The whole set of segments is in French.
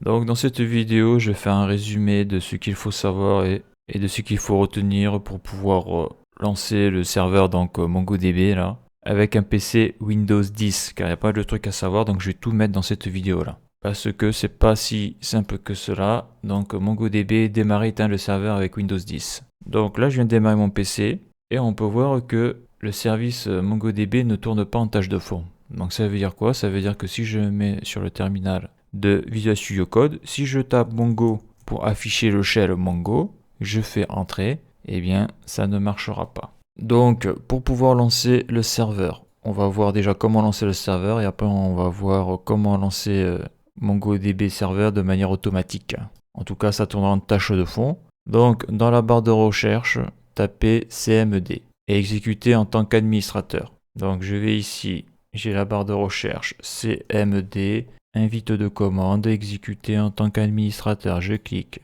Donc dans cette vidéo, je fais un résumé de ce qu'il faut savoir et de ce qu'il faut retenir pour pouvoir lancer le serveur donc MongoDB là avec un PC Windows 10 car il n'y a pas de trucs à savoir, donc je vais tout mettre dans cette vidéo là. Parce que c'est pas si simple que cela. Donc MongoDB, démarrer, éteindre le serveur avec Windows 10. Donc là je viens de démarrer mon PC et on peut voir que le service MongoDB ne tourne pas en tâche de fond. Donc ça veut dire quoi? Ça veut dire que si je mets sur le terminal de Visual Studio Code, si je tape Mongo pour afficher le shell Mongo, je fais entrer, eh bien ça ne marchera pas. Donc pour pouvoir lancer le serveur, on va voir déjà comment lancer le serveur et après on va voir comment lancer MongoDB serveur de manière automatique. En tout cas ça tournera en tâche de fond. Donc dans la barre de recherche, tapez CMD et exécuter en tant qu'administrateur. Donc je vais ici, j'ai la barre de recherche CMD, invite de commande, exécuter en tant qu'administrateur, je clique.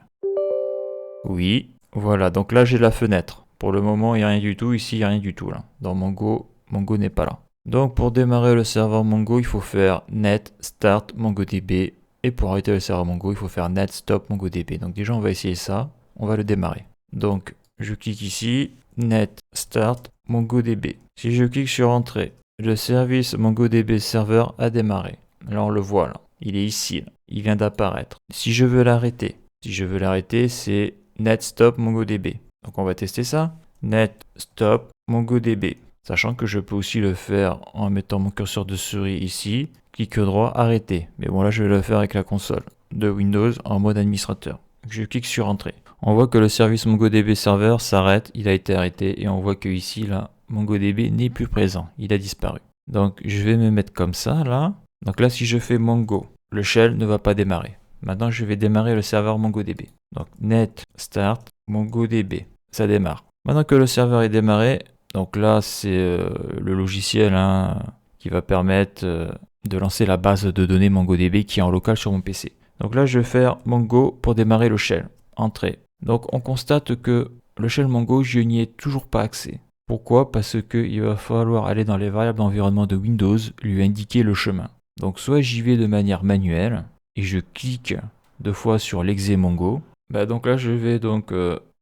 Oui, voilà, donc là j'ai la fenêtre. Pour le moment il n'y a rien du tout, ici il n'y a rien du tout là. Dans Mongo n'est pas là. Donc pour démarrer le serveur Mongo, il faut faire net start MongoDB. Et pour arrêter le serveur Mongo, il faut faire net stop MongoDB. Donc déjà on va essayer ça, on va le démarrer. Donc je clique ici, net start MongoDB. Si je clique sur entrée, le service MongoDB serveur a démarré. Là on le voit là, il est ici, là. Il vient d'apparaître. Si je veux l'arrêter, c'est net stop MongoDB. Donc on va tester ça. Net stop MongoDB. Sachant que je peux aussi le faire en mettant mon curseur de souris ici, clic droit, arrêter. Mais bon là je vais le faire avec la console de Windows en mode administrateur. Je clique sur entrée. On voit que le service MongoDB serveur s'arrête, il a été arrêté et on voit que ici là, MongoDB n'est plus présent, il a disparu. Donc je vais me mettre comme ça là. Donc là si je fais Mongo, le shell ne va pas démarrer. Maintenant je vais démarrer le serveur MongoDB. Donc net start MongoDB, ça démarre. Maintenant que le serveur est démarré, donc là c'est le logiciel qui va permettre de lancer la base de données MongoDB qui est en local sur mon PC. Donc là je vais faire Mongo pour démarrer le shell. Entrée. Donc on constate que le shell Mongo, je n'y ai toujours pas accès. Pourquoi? Parce qu'il va falloir aller dans les variables d'environnement de Windows, lui indiquer le chemin. Donc soit j'y vais de manière manuelle et je clique 2 fois sur l'exe Mongo. Donc là je vais donc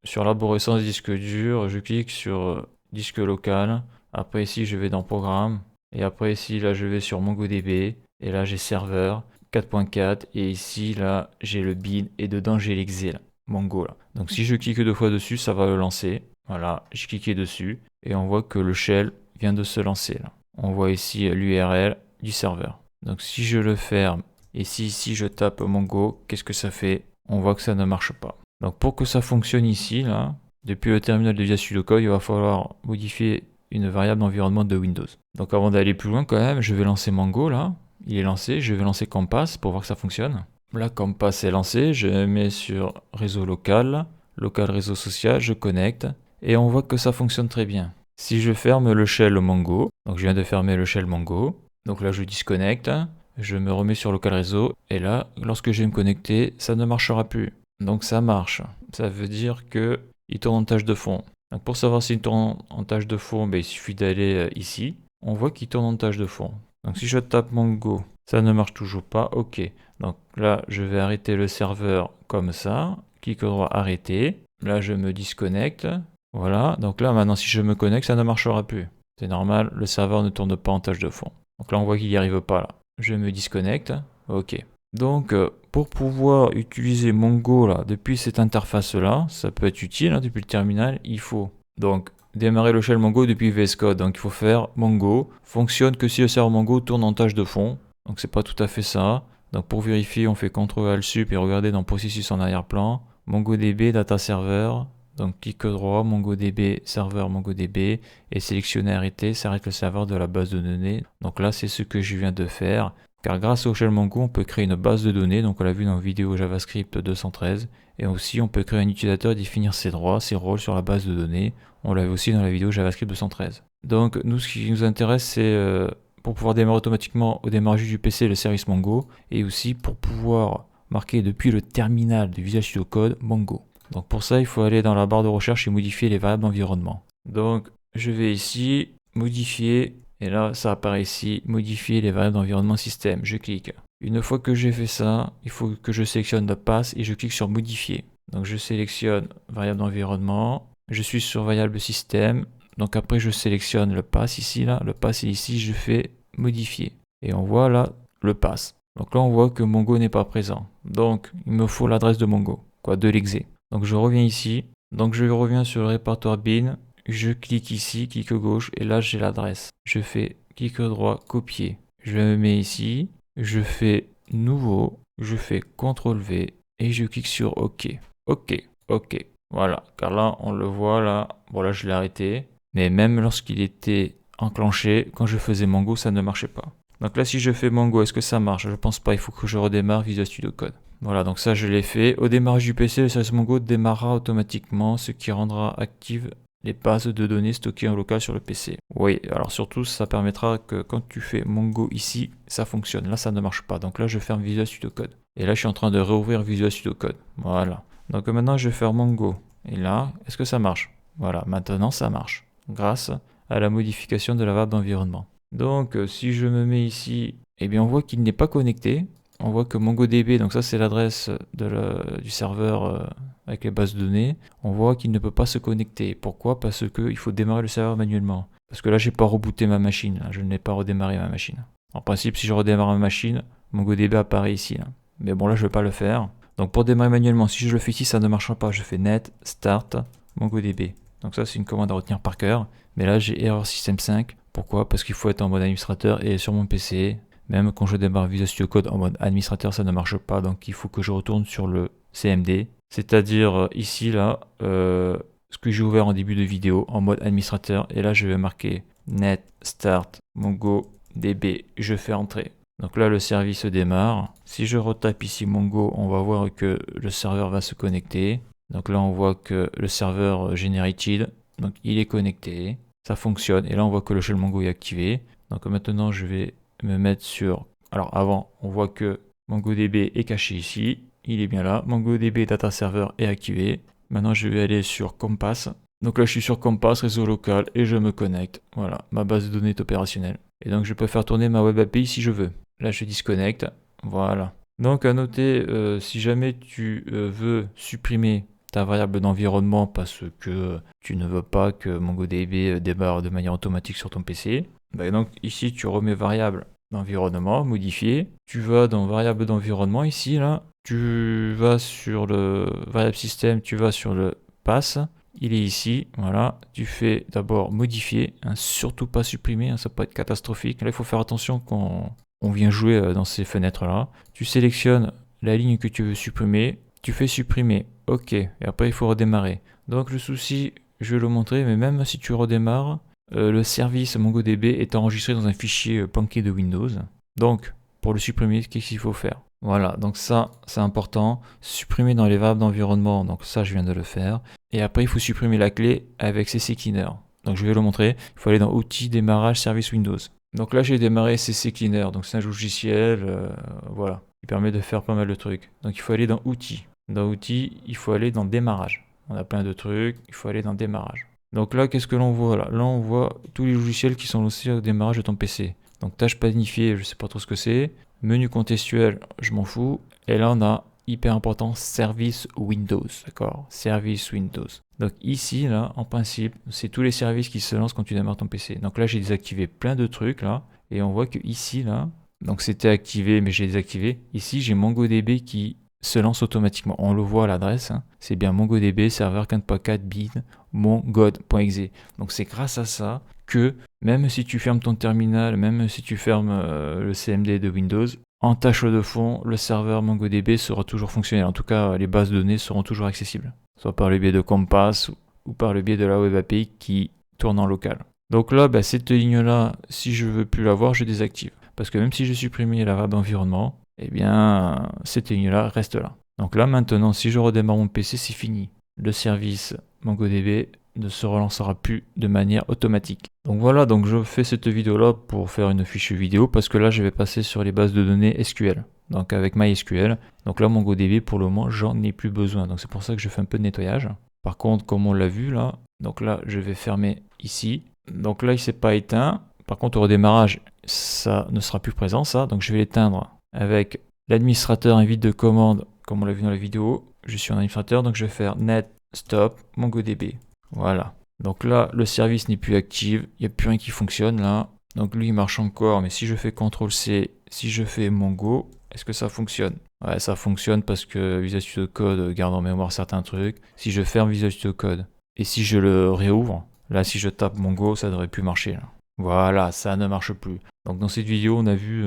sur l'arborescence disque dur, je clique sur disque local. Après ici je vais dans programme et après ici là je vais sur MongoDB et là j'ai serveur 4.4 et ici là j'ai le bin et dedans j'ai l'exe là. Mongo là. Donc si je clique 2 fois dessus, ça va le lancer. Voilà, j'ai cliqué dessus et on voit que le shell vient de se lancer là. On voit ici l'URL du serveur. Donc si je le ferme et si ici je tape Mongo, qu'est-ce que ça fait? On voit que ça ne marche pas. Donc pour que ça fonctionne ici là, depuis le terminal de Visual Studio Code, il va falloir modifier une variable d'environnement de Windows. Donc avant d'aller plus loin quand même, je vais lancer Mongo là. Il est lancé, je vais lancer Compass pour voir que ça fonctionne. Là, Compass est lancé, je mets sur réseau local, local réseau social, je connecte, et on voit que ça fonctionne très bien. Si je ferme le shell Mongo, donc je viens de fermer le shell Mongo, donc là je disconnecte, je me remets sur local réseau, et là, lorsque je vais me connecter, ça ne marchera plus. Donc ça marche, ça veut dire que il tourne en tâche de fond. Donc pour savoir s'il tourne en tâche de fond, il suffit d'aller ici, on voit qu'il tourne en tâche de fond. Donc si je tape Mongo, ça ne marche toujours pas, ok. Donc là, je vais arrêter le serveur comme ça, clic droit arrêter. Là, je me disconnecte. Voilà, donc là, maintenant, si je me connecte, ça ne marchera plus. C'est normal, le serveur ne tourne pas en tâche de fond. Donc là, on voit qu'il n'y arrive pas là. Je me disconnecte, ok. Donc, pour pouvoir utiliser Mongo là, depuis cette interface-là, ça peut être utile, depuis le terminal, il faut donc démarrer le shell Mongo depuis VS Code. Donc il faut faire Mongo fonctionne que si le serveur Mongo tourne en tâche de fond. Donc c'est pas tout à fait ça. Donc pour vérifier, on fait CTRL Sup et regarder dans processus en arrière-plan. MongoDB data server. Donc clic droit, MongoDB serveur MongoDB et sélectionner arrêter, ça arrête le serveur de la base de données. Donc là c'est ce que je viens de faire. Car grâce au shell Mongo, on peut créer une base de données, donc on l'a vu dans la vidéo JavaScript 213, et aussi on peut créer un utilisateur et définir ses droits, ses rôles sur la base de données. On l'a vu aussi dans la vidéo JavaScript 213. Donc nous, ce qui nous intéresse, c'est pour pouvoir démarrer automatiquement au démarrage du PC le service Mongo, et aussi pour pouvoir marquer depuis le terminal de Visual Studio Code Mongo. Donc pour ça, il faut aller dans la barre de recherche et modifier les variables d'environnement. Donc je vais ici, modifier. Et là, ça apparaît ici, modifier les variables d'environnement système. Je clique. Une fois que j'ai fait ça, il faut que je sélectionne le pass et je clique sur modifier. Donc je sélectionne variable d'environnement, je suis sur variable système, donc après je sélectionne le pass ici, là, le pass est ici, je fais modifier. Et on voit là le pass. Donc là on voit que Mongo n'est pas présent. Donc il me faut l'adresse de Mongo, quoi, de l'exé. Donc je reviens ici, donc je reviens sur le répertoire bin, je clique ici, clic gauche, et là j'ai l'adresse. Je fais clic droit, copier. Je me mets ici, je fais nouveau, je fais CTRL V et je clique sur OK. OK. Voilà, car là, on le voit là. Voilà, je l'ai arrêté. Mais même lorsqu'il était enclenché, quand je faisais Mongo, ça ne marchait pas. Donc là, si je fais Mongo, est-ce que ça marche? Je pense pas, il faut que je redémarre Visual Studio Code. Voilà, donc ça, je l'ai fait. Au démarrage du PC, le service Mongo démarrera automatiquement, ce qui rendra active les bases de données stockées en local sur le PC. Oui, alors surtout, ça permettra que quand tu fais Mongo ici, ça fonctionne. Là, ça ne marche pas. Donc là, je ferme Visual Studio Code. Et là, je suis en train de réouvrir Visual Studio Code. Voilà. Donc maintenant, je vais faire Mongo. Et là, est-ce que ça marche? Voilà, maintenant, ça marche. Grâce à la modification de la variable d'environnement. Donc, si je me mets ici, eh bien, on voit qu'il n'est pas connecté. On voit que MongoDB, donc ça c'est l'adresse du serveur avec les bases de données, on voit qu'il ne peut pas se connecter. Pourquoi? Parce qu'il faut démarrer le serveur manuellement. Parce que là, j'ai pas rebooté ma machine, là. Je n'ai pas redémarré ma machine. En principe, si je redémarre ma machine, MongoDB apparaît ici, là. Mais bon, là, je ne vais pas le faire. Donc pour démarrer manuellement, si je le fais ici, ça ne marchera pas. Je fais net start MongoDB. Donc ça, c'est une commande à retenir par cœur. Mais là, j'ai erreur système 5. Pourquoi? Parce qu'il faut être en mode administrateur et sur mon PC. Même quand je démarre Visual Studio Code en mode administrateur, ça ne marche pas. Donc il faut que je retourne sur le CMD. C'est-à-dire ici, là, ce que j'ai ouvert en début de vidéo en mode administrateur. Et là, je vais marquer net start MongoDB. Je fais entrer. Donc là, le service démarre. Si je retape ici Mongo, on va voir que le serveur va se connecter. Donc là, on voit que le serveur generated, donc il est connecté. Ça fonctionne. Et là, on voit que le shell Mongo est activé. Donc maintenant, je vais me mettre sur... Alors avant, on voit que MongoDB est caché ici. Il est bien là. MongoDB Data Server est activé. Maintenant, je vais aller sur Compass. Donc là, je suis sur Compass, réseau local, et je me connecte. Voilà, ma base de données est opérationnelle. Et donc, je peux faire tourner ma web API si je veux. Là, je disconnecte. Voilà. Donc, à noter, si jamais tu veux supprimer ta variable d'environnement parce que tu ne veux pas que MongoDB démarre de manière automatique sur ton PC, bah donc ici, tu remets variable d'environnement, modifier. Tu vas dans variable d'environnement, ici, là. Tu vas sur le variable système, tu vas sur le pass. Il est ici, voilà. Tu fais d'abord modifier, hein, surtout pas supprimer, hein, ça peut être catastrophique. Là, il faut faire attention quand on vient jouer dans ces fenêtres-là. Tu sélectionnes la ligne que tu veux supprimer, tu fais supprimer, ok, et après il faut redémarrer. Donc le souci, je vais le montrer, mais même si tu redémarres, le service MongoDB est enregistré dans un fichier planqué de Windows. Donc, pour le supprimer, qu'est-ce qu'il faut faire? Voilà, donc ça, c'est important. Supprimer dans les variables d'environnement, donc ça, je viens de le faire. Et après, il faut supprimer la clé avec CCleaner. Donc, je vais le montrer. Il faut aller dans Outils, Démarrage, Service Windows. Donc là, j'ai démarré CCleaner. Donc, c'est un logiciel, voilà, qui permet de faire pas mal de trucs. Donc, il faut aller dans Outils. Dans Outils, il faut aller dans Démarrage. On a plein de trucs, il faut aller dans Démarrage. Donc là, qu'est-ce que l'on voit là? Là, on voit tous les logiciels qui sont lancés au démarrage de ton PC. Donc, tâche planifiée, je ne sais pas trop ce que c'est. Menu contextuel, je m'en fous. Et là, on a, hyper important, service Windows. D'accord? Service Windows. Donc ici, là, en principe, c'est tous les services qui se lancent quand tu démarres ton PC. Donc là, j'ai désactivé plein de trucs, là. Et on voit que ici, là, donc c'était activé, mais j'ai désactivé. Ici, j'ai MongoDB qui se lance automatiquement. On le voit à l'adresse, hein. C'est bien MongoDB, serveur 4.4 bin, mongod.exe. Donc c'est grâce à ça que même si tu fermes ton terminal, même si tu fermes le CMD de Windows, en tâche de fond, le serveur MongoDB sera toujours fonctionnel. En tout cas, les bases de données seront toujours accessibles, soit par le biais de Compass ou par le biais de la Web API qui tourne en local. Donc là, cette ligne-là, si je veux plus la voir, je désactive. Parce que même si je supprime la variable environnement, eh bien, cette ligne-là reste là. Donc là, maintenant, si je redémarre mon PC, c'est fini. Le service MongoDB ne se relancera plus de manière automatique. Donc voilà, donc je fais cette vidéo-là pour faire une fiche vidéo parce que là, je vais passer sur les bases de données SQL. Donc avec MySQL. Donc là, MongoDB, pour le moment, j'en ai plus besoin. Donc c'est pour ça que je fais un peu de nettoyage. Par contre, comme on l'a vu là, donc là, je vais fermer ici. Donc là, il ne s'est pas éteint. Par contre, au redémarrage, ça ne sera plus présent, ça. Donc je vais l'éteindre avec l'administrateur invite de commande, comme on l'a vu dans la vidéo. Je suis un administrateur, donc je vais faire net stop MongoDB. Voilà. Donc là, le service n'est plus actif, il n'y a plus rien qui fonctionne là. Donc lui, il marche encore, mais si je fais CTRL-C, si je fais Mongo, est-ce que ça fonctionne? Ouais, ça fonctionne parce que Visual Studio Code garde en mémoire certains trucs. Si je ferme Visual Studio Code et si je le réouvre, là, si je tape Mongo, ça devrait plus marcher là. Voilà, ça ne marche plus. Donc dans cette vidéo, on a vu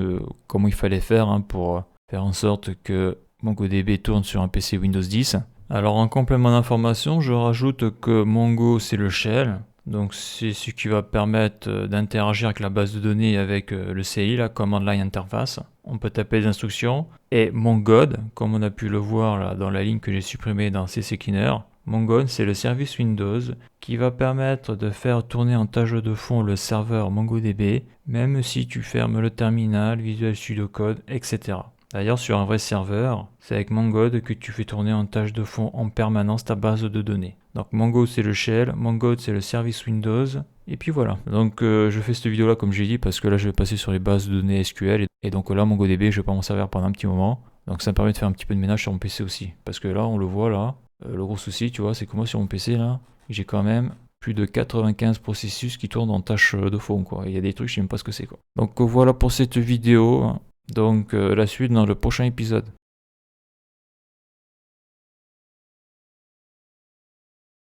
comment il fallait faire pour faire en sorte que MongoDB tourne sur un PC Windows 10. Alors en complément d'information, je rajoute que Mongo c'est le shell. Donc c'est ce qui va permettre d'interagir avec la base de données avec le CLI, la Command Line Interface. On peut taper les instructions. Et Mongod, comme on a pu le voir là, dans la ligne que j'ai supprimée dans CC Cleaner, Mongod c'est le service Windows qui va permettre de faire tourner en tâche de fond le serveur MongoDB, même si tu fermes le terminal, Visual Studio Code, etc. D'ailleurs, sur un vrai serveur, c'est avec Mongod que tu fais tourner en tâche de fond en permanence ta base de données. Donc Mongo c'est le shell, Mongod c'est le service Windows, et puis voilà. Donc je fais cette vidéo là comme j'ai dit parce que là je vais passer sur les bases de données SQL, et donc là MongoDB je vais pas m'en servir pendant un petit moment. Donc ça me permet de faire un petit peu de ménage sur mon PC aussi. Parce que là on le voit là, le gros souci tu vois c'est que moi sur mon PC là, j'ai quand même plus de 95 processus qui tournent en tâche de fond quoi. Il y a des trucs je sais même pas ce que c'est quoi. Donc voilà pour cette vidéo. Donc la suite dans le prochain épisode.